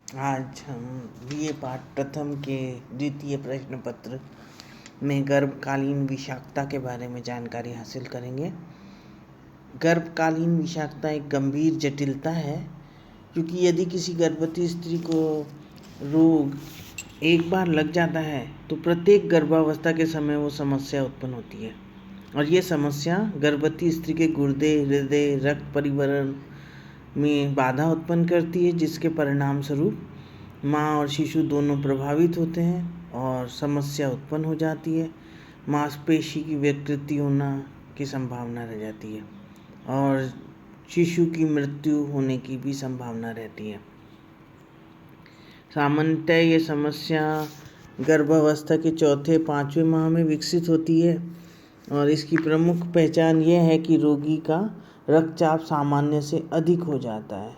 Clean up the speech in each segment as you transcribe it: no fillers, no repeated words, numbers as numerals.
आज हम बीए पाठ प्रथम के द्वितीय प्रश्न पत्र में गर्भकालीन विषाक्तता के बारे में जानकारी हासिल करेंगे। गर्भकालीन विषाक्तता एक गंभीर जटिलता है, क्योंकि यदि किसी गर्भवती स्त्री को रोग एक बार लग जाता है तो प्रत्येक गर्भावस्था के समय वो समस्या उत्पन्न होती है, और ये समस्या गर्भवती स्त्री के गुर्दे, हृदय, रक्त परिवहन में बाधा उत्पन्न करती है, जिसके परिणाम स्वरूप माँ और शिशु दोनों प्रभावित होते हैं और समस्या उत्पन्न हो जाती है। मांसपेशी की विकृति होना की संभावना रह जाती है और शिशु की मृत्यु होने की भी संभावना रहती है। सामान्यतः ये समस्या गर्भावस्था के चौथे 5वें माह में विकसित होती है, और इसकी प्रमुख पहचान यह है कि रोगी का रक्तचाप सामान्य से अधिक हो जाता है।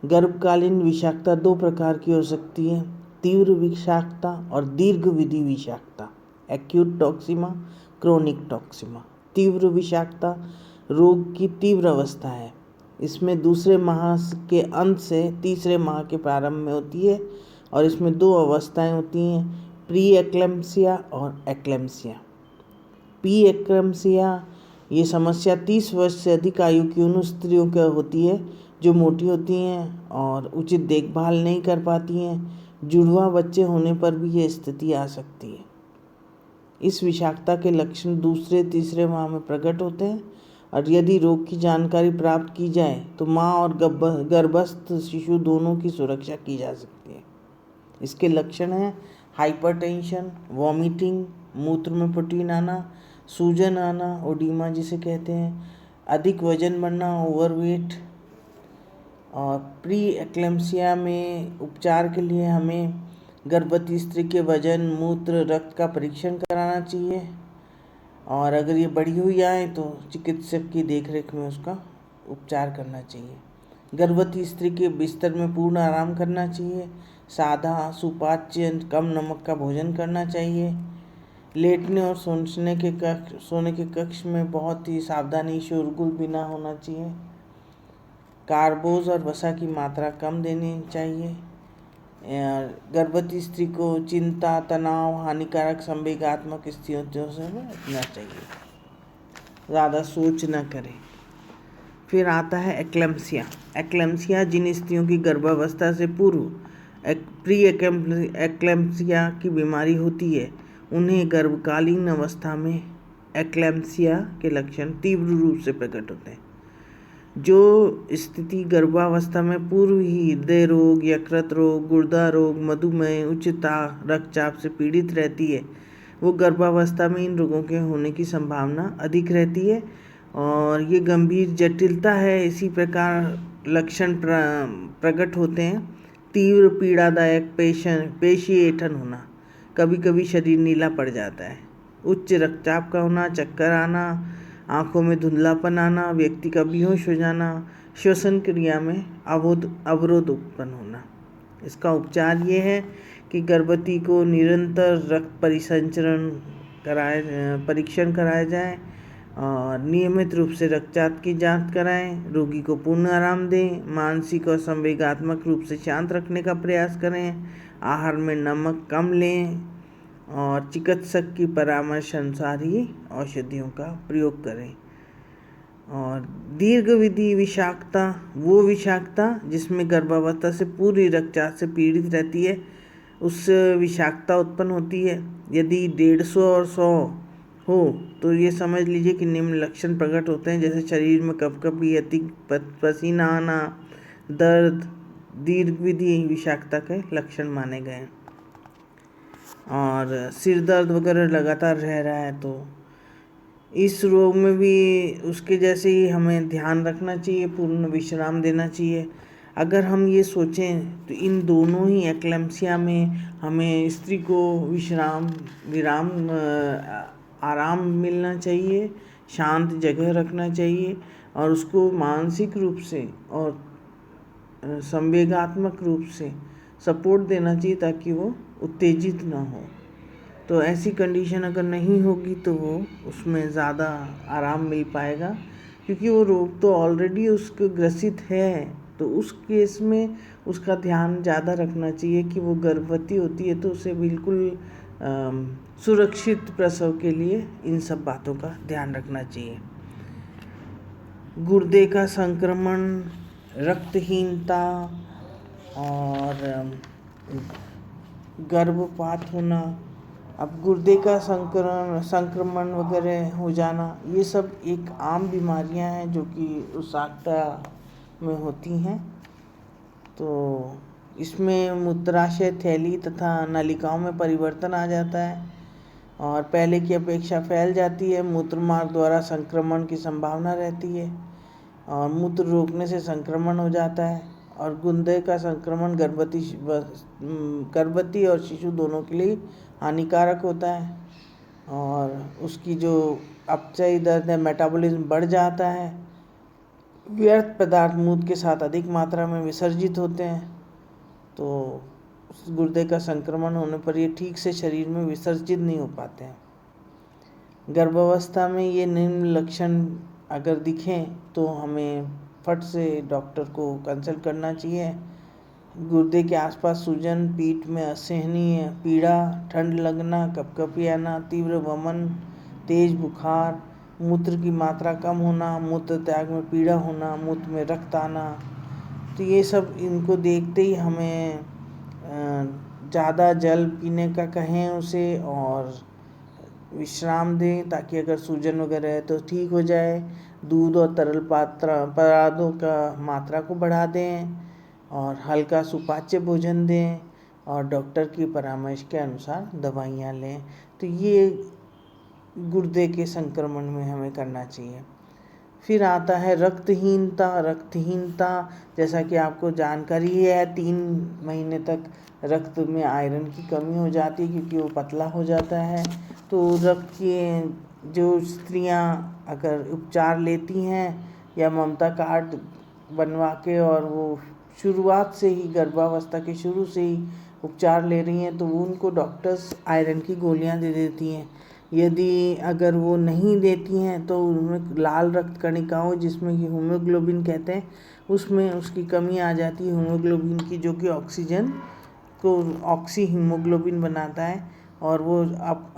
गर्भकालीन विषाक्तता दो प्रकार की हो सकती है: तीव्र विषाक्तता और दीर्घावधि विषाक्तता, एक्यूट टॉक्सिमा, क्रोनिक टॉक्सिमा। तीव्र विषाक्तता रोग की तीव्र अवस्था है। इसमें दूसरे माह के अंत से तीसरे माह के प्रारंभ में होती है, और इसमें दो अवस्थाएं होती हैं: प्री एक्लेम्पसिया और एक्लेम्पसिया। प्री एक्लेम्पसिया ये समस्या 30 वर्ष से अधिक आयु की उन स्त्रियों का होती है जो मोटी होती हैं और उचित देखभाल नहीं कर पाती हैं। जुड़वा बच्चे होने पर भी ये स्थिति आ सकती है। इस विषाक्तता के लक्षण दूसरे तीसरे माह में प्रकट होते हैं, और यदि रोग की जानकारी प्राप्त की जाए तो माँ और गर्भस्थ शिशु दोनों की सुरक्षा की जा सकती है। इसके लक्षण हैं हाइपरटेंशन, वॉमिटिंग, मूत्र में प्रोटीन आना, सूजन आना, ओडिमा जिसे कहते हैं, अधिक वजन बढ़ना, ओवरवेट। और प्री एक्लेम्पसिया में उपचार के लिए हमें गर्भवती स्त्री के वजन, मूत्र, रक्त का परीक्षण कराना चाहिए, और अगर ये बढ़ी हुई आए तो चिकित्सक की देखरेख में उसका उपचार करना चाहिए। गर्भवती स्त्री के बिस्तर में पूर्ण आराम करना चाहिए। सादा, सुपाच्य, कम नमक का भोजन करना चाहिए। लेटने और सोने के कक्ष में बहुत ही सावधानी, शोरगुल भी ना होना चाहिए। कार्बोज और वसा की मात्रा कम देनी चाहिए। गर्भवती स्त्री को चिंता, तनाव, हानिकारक संवेगात्मक स्थितियों से बचना चाहिए। ज़्यादा सोच न करें। फिर आता है एक्लेम्पसिया। एक्लेम्पसिया जिन स्त्रियों की गर्भावस्था से पूर्व प्री एक्लेम्पसिया की बीमारी होती है, उन्हें गर्भकालीन अवस्था में एक्लेम्पसिया के लक्षण तीव्र रूप से प्रकट होते हैं। जो स्थिति गर्भावस्था में पूर्व ही हृदय रोग, यकृत रोग, गुर्दा रोग, मधुमेह, उच्च रक्तचाप से पीड़ित रहती है, वो गर्भावस्था में इन रोगों के होने की संभावना अधिक रहती है, और ये गंभीर जटिलता है। इसी प्रकार लक्षण प्रकट होते हैं: तीव्र पीड़ादायक पेशी ऐंठन होना, कभी कभी शरीर नीला पड़ जाता है, उच्च रक्तचाप का होना, चक्कर आना, आंखों में धुंधलापन आना, व्यक्ति का बेहोश हो जाना, श्वसन क्रिया में अवरोध उत्पन्न होना। इसका उपचार ये है कि गर्भवती को निरंतर रक्त परीक्षण कराया जाए, और नियमित रूप से रक्तचाप की जांच कराएं, रोगी को पूर्ण आराम दें, मानसिक और संवेगात्मक रूप से शांत रखने का प्रयास करें, आहार में नमक कम लें, और चिकित्सक की परामर्श अनुसार ही औषधियों का प्रयोग करें। और दीर्घावधि विषाक्तता वो विषाक्तता जिसमें गर्भावस्था से पूरी रक्तचाप से पीड़ित रहती है, उस विषाक्तता उत्पन्न होती है। यदि 150 और 100 हो तो ये समझ लीजिए कि निम्न लक्षण प्रकट होते हैं, जैसे शरीर में कपकपी, अधिक पसीना आना, दर्द, दीर्घावधि विषाक्तता के लक्षण माने गए हैं। और सिर दर्द वगैरह लगातार रह रहा है तो इस रोग में भी उसके जैसे ही हमें ध्यान रखना चाहिए, पूर्ण विश्राम देना चाहिए। अगर हम ये सोचें तो इन दोनों ही एक्लेम्पसिया में हमें स्त्री को आराम मिलना चाहिए, शांत जगह रखना चाहिए, और उसको मानसिक रूप से और संवेगात्मक रूप से सपोर्ट देना चाहिए, ताकि वो उत्तेजित ना हो। तो ऐसी कंडीशन अगर नहीं होगी तो वो उसमें ज़्यादा आराम मिल पाएगा, क्योंकि वो रोग तो ऑलरेडी उसको ग्रसित है, तो उस केस में उसका ध्यान ज़्यादा रखना चाहिए कि वो गर्भवती होती है तो उसे बिल्कुल सुरक्षित प्रसव के लिए इन सब बातों का ध्यान रखना चाहिए। गुर्दे का संक्रमण, रक्तहीनता और गर्भपात होना, अब गुर्दे का संक्रमण वगैरह हो जाना, ये सब एक आम बीमारियां हैं जो कि उसाकता में होती हैं। तो इसमें मूत्राशय थैली तथा नलिकाओं में परिवर्तन आ जाता है और पहले की अपेक्षा फैल जाती है। मूत्र मार्ग द्वारा संक्रमण की संभावना रहती है और मूत्र रोकने से संक्रमण हो जाता है। और गुर्दे का संक्रमण गर्भवती और शिशु दोनों के लिए हानिकारक होता है और उसकी जो अपचयी दर है, मेटाबॉलिज्म बढ़ जाता है। व्यर्थ पदार्थ मूत्र के साथ अधिक मात्रा में विसर्जित होते हैं, तो गुर्दे का संक्रमण होने पर ये ठीक से शरीर में विसर्जित नहीं हो पाते हैं। गर्भावस्था में ये निम्न लक्षण अगर दिखें तो हमें फट से डॉक्टर को कंसल्ट करना चाहिए। गुर्दे के आसपास सूजन, पीठ में असहनीय पीड़ा, ठंड लगना, कपकपी आना, तीव्र वमन, तेज बुखार, मूत्र की मात्रा कम होना, मूत्र त्याग में पीड़ा होना, मूत्र में रक्त आना, तो ये सब इनको देखते ही हमें ज़्यादा जल पीने का कहें उसे और विश्राम दें ताकि अगर सूजन वगैरह है तो ठीक हो जाए। दूध और तरल पदार्थों का मात्रा को बढ़ा दें और हल्का सुपाच्य भोजन दें और डॉक्टर की परामर्श के अनुसार दवाइयाँ लें। तो ये गुर्दे के संक्रमण में हमें करना चाहिए। फिर आता है रक्तहीनता जैसा कि आपको जानकारी है 3 महीने तक रक्त में आयरन की कमी हो जाती है क्योंकि वो पतला हो जाता है। तो रक्त की जो स्त्रियां अगर उपचार लेती हैं या ममता कार्ड बनवा के और वो शुरुआत से ही गर्भावस्था के शुरू से ही उपचार ले रही हैं तो उनको डॉक्टर्स आयरन की गोलियां दे देती हैं। यदि अगर वो नहीं देती हैं तो उनमें लाल रक्त कणिकाओं जिसमें कि हीमोग्लोबिन कहते हैं उसमें उसकी कमी आ जाती है हीमोग्लोबिन की, जो कि ऑक्सीजन को ऑक्सी हीमोग्लोबिन बनाता है और वो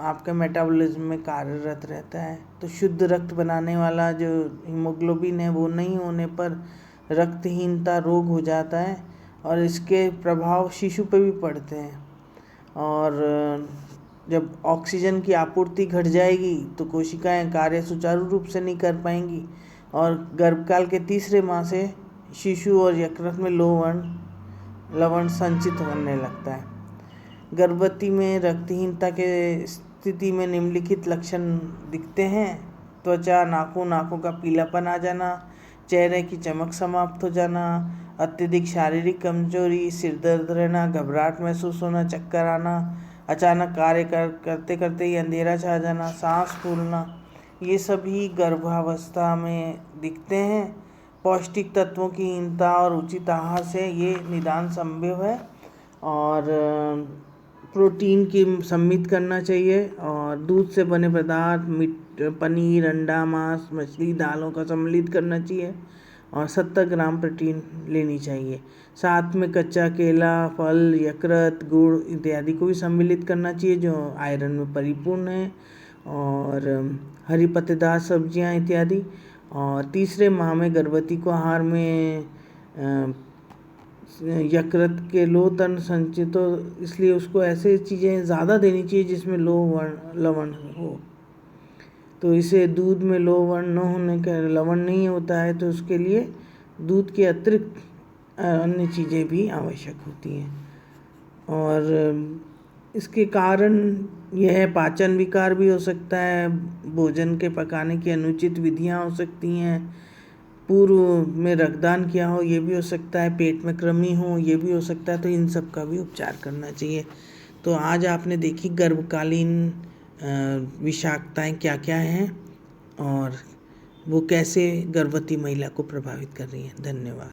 आपका मेटाबॉलिज्म में कार्यरत रहता है। तो शुद्ध रक्त बनाने वाला जो हीमोग्लोबिन है वो नहीं होने पर रक्तहीनता रोग हो जाता है और इसके प्रभाव शिशु पे भी पड़ते हैं। और जब ऑक्सीजन की आपूर्ति घट जाएगी तो कोशिकाएं कार्य सुचारू रूप से नहीं कर पाएंगी और गर्भकाल के 3रे माह से शिशु और यकृत में लवण संचित होने लगता है। गर्भवती में रक्तहीनता के स्थिति में निम्नलिखित लक्षण दिखते हैं: त्वचा, नाखों का पीलापन आ जाना, चेहरे की चमक समाप्त हो जाना, अत्यधिक शारीरिक कमजोरी, सिर दर्द रहना, घबराहट महसूस होना, चक्कर आना, अचानक कार्य करते करते ही अंधेरा छा जाना, सांस फूलना, ये सभी गर्भावस्था में दिखते हैं। पौष्टिक तत्वों की हीनता और उचित आहार से ये निदान संभव है और प्रोटीन की सम्मिलित करना चाहिए और दूध से बने पदार्थ, पनीर, अंडा, मांस, मछली, दालों का सम्मिलित करना चाहिए और 70 ग्राम प्रोटीन लेनी चाहिए। साथ में कच्चा केला, फल, यकृत, गुड़ इत्यादि को भी सम्मिलित करना चाहिए जो आयरन में परिपूर्ण है और हरी पत्तेदार सब्जियां इत्यादि। और 3रे माह में गर्भवती को आहार में यकृत के लो तन संचित हो, इसलिए उसको ऐसे चीज़ें ज़्यादा देनी चाहिए जिसमें लवण हो। तो इसे दूध में लवण नहीं होता है तो उसके लिए दूध के अतिरिक्त अन्य चीज़ें भी आवश्यक होती हैं। और इसके कारण यह पाचन विकार भी हो सकता है, भोजन के पकाने की अनुचित विधियां हो सकती हैं, पूर्व में रक्तदान किया हो ये भी हो सकता है, पेट में कृमि हो ये भी हो सकता है। तो इन सब का भी उपचार करना चाहिए। तो आज आपने देखी गर्भकालीन विषाक्तताएं क्या क्या हैं और वो कैसे गर्भवती महिला को प्रभावित कर रही हैं। धन्यवाद।